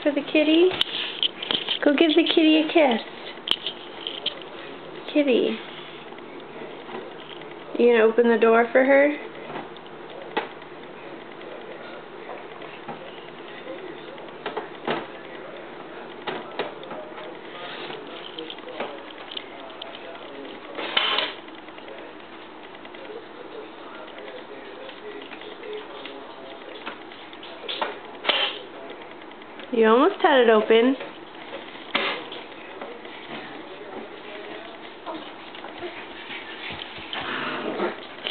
for the kitty? Go give the kitty a kiss. Kitty. You gonna open the door for her? You almost had it open.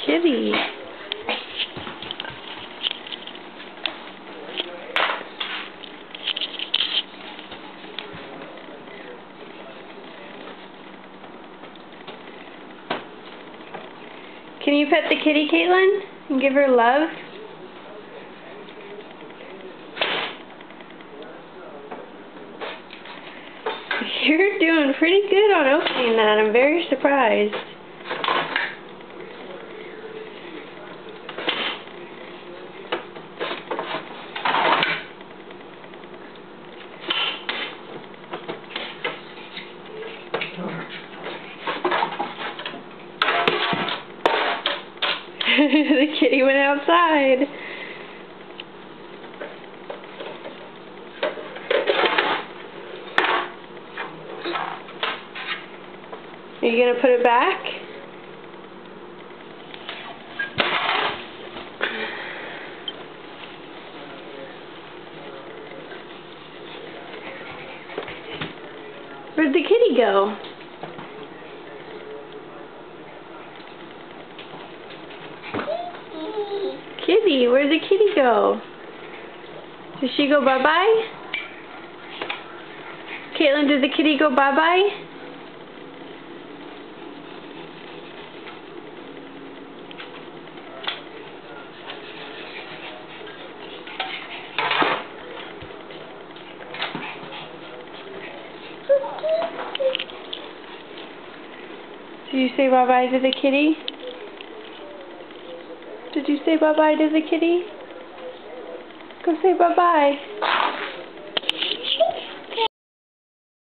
Kitty. Can you pet the kitty, Caitlin? And give her love? You're doing pretty good on opening that. I'm very surprised. The kitty went outside. Are you gonna put it back? Where'd the kitty go? Kitty, where'd the kitty go? Did she go bye-bye? Caitlin, did the kitty go bye-bye? Did you say bye-bye to the kitty? Did you say bye-bye to the kitty? Go say bye-bye.